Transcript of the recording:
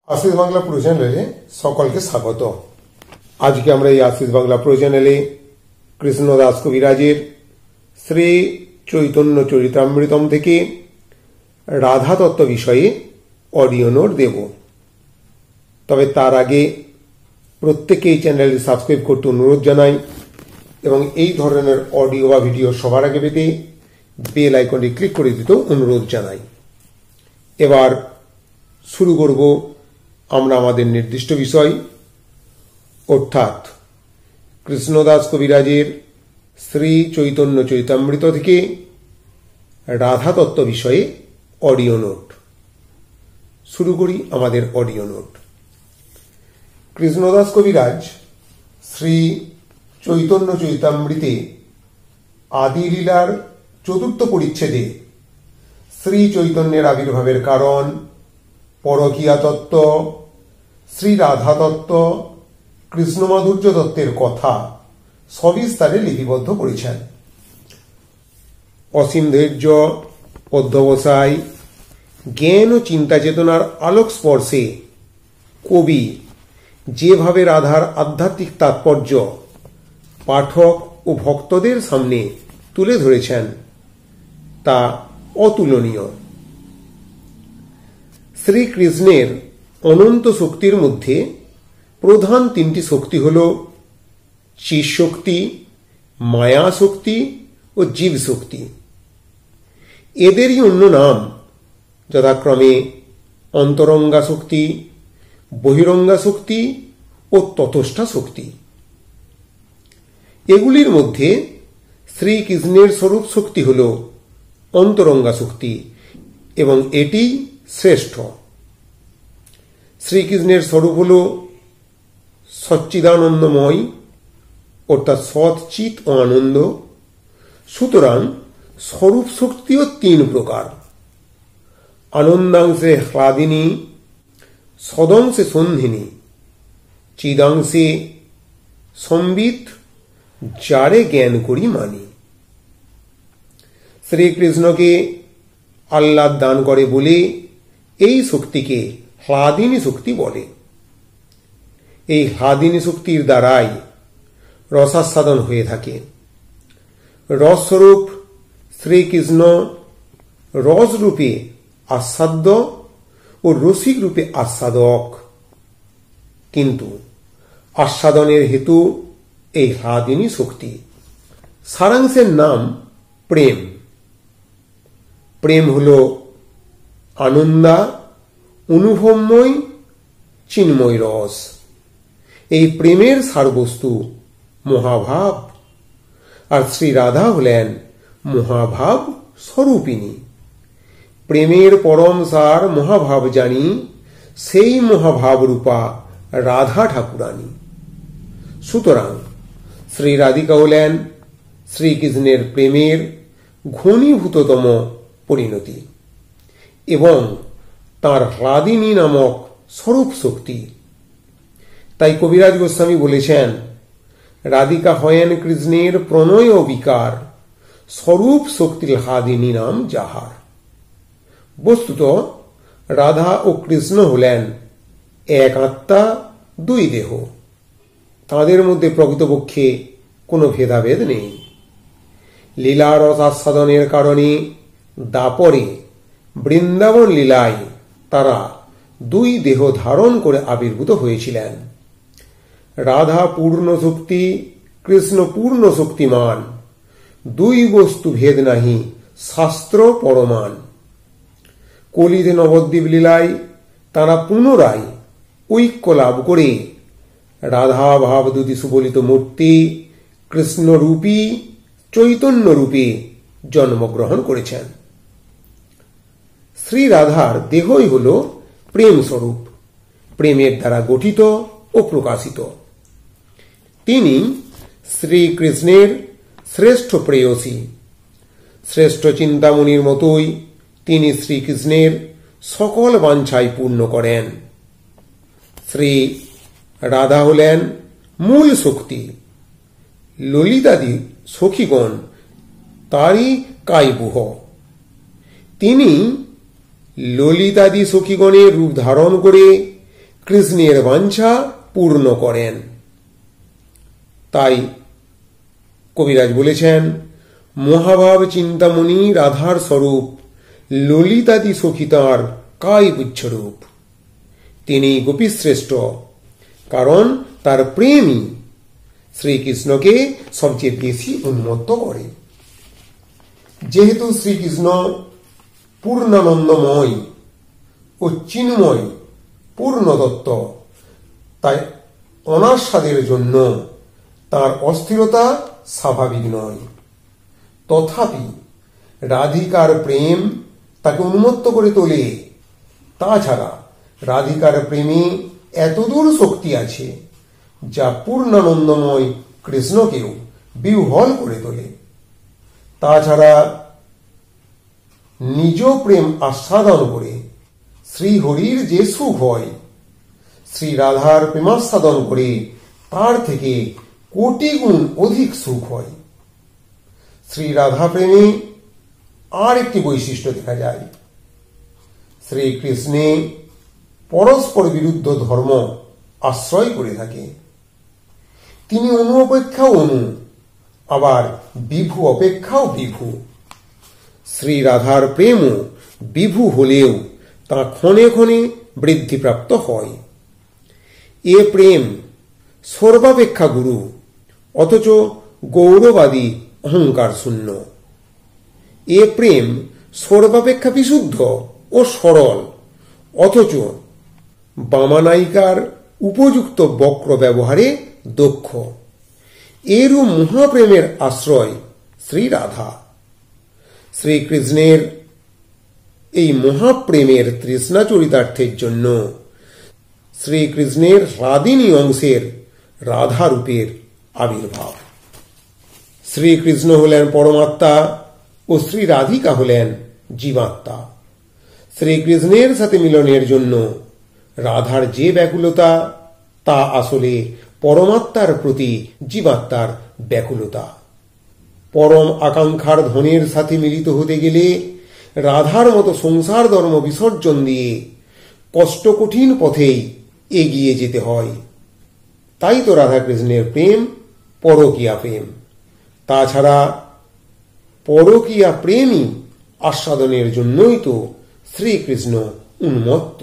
Ashis Bangla pro চ্যানেলে সকলকে স্বাগত। আজকে আমরা এই আশিস বাংলা প্রো চ্যানেলে কৃষ্ণদাস কবিরাজের শ্রী চৈতন্য চরিতামৃতম থেকে রাধা তত্ত্ব বিষয়ে অডিও নোট দেব। তবে তার আগে প্রত্যেকে এই চ্যানেলটি সাবস্ক্রাইব করতে অনুরোধ জানাই এবং এই ধরনের অডিও বা ভিডিও সবার আগে পেতে বেল আইকনটি ক্লিক করে দিতেও অনুরোধ জানাই। এবার শুরু করব আমরা আমাদের নির্দিষ্ট বিষয়, অর্থাৎ কৃষ্ণদাস কবিরাজের শ্রী চৈতন্য চরিতামৃত থেকে রাধা তত্ত্ব বিষয়ে অডিও নোট। শুরু করি আমাদের অডিও নোট। কৃষ্ণদাস কবিরাজ শ্রী চৈতন্য চরিতামৃতে আদি লীলার চতুর্থ পরিচ্ছেদে শ্রী চৈতন্যের আবির্ভাবের কারণ, পরকীয়া তত্ত্ব, শ্রী রাধা তত্ত্ব, কৃষ্ণ মাধুর্য তত্ত্বের কথা সবিস্তারে লিপিবদ্ধ করেছেন। অসীম ধৈর্য, অধ্যবসায়, জ্ঞান ও চিন্তা চেতনার আলোক স্পর্শে কবি যেভাবে রাধার আধ্যাত্মিক তাৎপর্য পাঠক ও ভক্তদের সামনে তুলে ধরেছেন তা অতুলনীয়। শ্রীকৃষ্ণের অনন্ত শক্তির মধ্যে প্রধান তিনটি শক্তি হল চিৎ শক্তি, মায়া শক্তি ও জীব শক্তি। এদেরই অন্য নাম যথাক্রমে অন্তরঙ্গা শক্তি, বহিরঙ্গা শক্তি ও ততষ্ঠা শক্তি। এগুলির মধ্যে শ্রীকৃষ্ণের স্বরূপ শক্তি হল অন্তরঙ্গা শক্তি এবং এটি শ্রেষ্ঠ। শ্রীকৃষ্ণের স্বরূপ হল সচ্চিদানন্দময়, অর্থাৎ সৎ চিৎ ও আনন্দ। সুতরাং স্বরূপ শক্তিও তিন প্রকার: আনন্দাংশে হ্লাদিনী, সদংশে সন্ধিনী, চিদাংশে সম্বিত, যারে জ্ঞান করি মানি। শ্রীকৃষ্ণকে আহ্লাদ দান করে বলে এই শক্তিকে হ্লাদিনী শক্তি বলে। এই হ্লাদিনী শক্তির দ্বারাই রসাস্বাদন হয়ে থাকে। রসস্বরূপ শ্রীকৃষ্ণ রসরূপে আস্বাদ্য ও রসিক রূপে আস্বাদক, কিন্তু আস্বাদনের হেতু এই হ্লাদিনী শক্তি। সারাংশের নাম প্রেম। প্রেম হল আনন্দা, অনুভবময়, চিন্ময় রস। এই প্রেমের সারবস্তু মহাভাব, আর শ্রী রাধা হলেন মহাভাব স্বরূপিণী। প্রেমের পরম সার মহাভাব জানি, সেই মহাভাব রূপা রাধা ঠাকুরানী। সুতরাং শ্রী রাধিকা হলেন শ্রীকৃষ্ণের প্রেমের ঘনীভূততম পরিণতি এবং তাঁর হ্লাদিনী নামক স্বরূপ শক্তি। তাই কবিরাজ গোস্বামী বলেছেন, রাধিকা হয়েন কৃষ্ণের প্রণয় ও বিকার, স্বরূপ শক্তির হ্লাদিনী নাম যাহার। বস্তুত রাধা ও কৃষ্ণ হলেন এক আত্মা, দুই দেহ। তাঁদের মধ্যে প্রকৃতপক্ষে কোনো ভেদাভেদ নেই। লীলারস আস্বাদনের কারণে দাপরে বৃন্দাবন লীলায় তারা দুই দেহ ধারণ করে আবির্ভূত হয়েছিলেন। রাধা পূর্ণ শক্তি, কৃষ্ণ পূর্ণ শক্তিমান, দুই বস্তু ভেদ নাহি, শাস্ত্র পরমান। কলিতে নবদ্বীপ লীলায় তারা পুনরায় ঐক্য লাভ করে রাধা ভাব দুটি সুবলিত মূর্তি কৃষ্ণরূপী চৈতন্য রূপে জন্মগ্রহণ করেছেন। শ্রী রাধার দেহই হল প্রেম স্বরূপ, প্রেমের দ্বারা গঠিত ও প্রকাশিত। তিনি শ্রীকৃষ্ণের শ্রেষ্ঠ প্রেয়সী। শ্রেষ্ঠ চিন্তামণির মতোই তিনি শ্রীকৃষ্ণের সকল বাঞ্ছাই পূর্ণ করেন। শ্রী রাধা হলেন মূল শক্তি। ললিতাদি সখীগণ তারই কায়বুহ। তিনি ললিতাদি সখীগণের রূপ ধারণ করে কৃষ্ণের বাঞ্ছা পূর্ণ করেন। তাই কবিরাজ বলেছেন, মহাভাব চিন্তামণি রাধার স্বরূপ, ললিতাদি সখী তাঁর কায় পুচ্ছরূপ। তিনি গোপীশ্রেষ্ঠ, কারণ তার প্রেমই শ্রীকৃষ্ণকে সবচেয়ে বেশি উন্মত্ত করে। যেহেতু শ্রীকৃষ্ণ পূর্ণানন্দময় ও চিন্ময় পূর্ণদত্ত, তাই অনাস্বাদের জন্য তার অস্থিরতা স্বাভাবিক নয়। তথাপি রাধিকার প্রেম তাকে উন্মত্ত করে তোলে। তাছাড়া রাধিকার প্রেমে এতদূর শক্তি আছে যা পূর্ণানন্দময় কৃষ্ণকেও বিহ্বল করে তোলে। তাছাড়া নিজ প্রেম আস্বাদন করে শ্রীহরির যে সুখ হয়, শ্রী রাধার প্রেমাস্বাদন করে তার থেকে কোটি গুণ অধিক সুখ হয়। শ্রী রাধা প্রেমে আর একটি বৈশিষ্ট্য দেখা যায়। শ্রীকৃষ্ণে পরস্পর বিরুদ্ধ ধর্ম আশ্রয় করে থাকে। তিনি অনু অপেক্ষাও অনু, আবার বিভু অপেক্ষাও বিভু। শ্রী রাধার প্রেমও বিভু হলেও তা ক্ষণে ক্ষণে বৃদ্ধিপ্রাপ্ত হয়। এ প্রেম সর্বাপেক্ষা গুরু, অথচ গৌরবাদী অহংকার শূন্য। এ প্রেম সর্বাপেক্ষা বিশুদ্ধ ও সরল, অথচ বামানায়িকার উপযুক্ত বক্র ব্যবহারে দক্ষ। এরও মহাপ্রেমের আশ্রয় শ্রী রাধা। শ্রীকৃষ্ণের এই মহাপ্রেমের তৃষ্ণা চরিতার্থের জন্য শ্রীকৃষ্ণের হ্লাদিনী অংশের রাধারূপের আবির্ভাব। শ্রীকৃষ্ণ হলেন পরমাত্মা ও শ্রী রাধিকা হলেন জীবাত্মা। শ্রীকৃষ্ণের সাথে মিলনের জন্য রাধার যে ব্যাকুলতা, তা আসলে পরমাত্মার প্রতি জীবাত্মার ব্যাকুলতা। পরম আকাঙ্ক্ষার ধনের সাথে মিলিত হতে গেলে রাধার মতো সংসার ধর্ম বিসর্জন দিয়ে কষ্টকঠিন পথেই এগিয়ে যেতে হয়। তাই তো রাধাকৃষ্ণের প্রেম পরকীয়া প্রেম। তাছাড়া পরকীয়া প্রেমই আস্বাদনের জন্যই তো শ্রীকৃষ্ণ উন্মত্ত।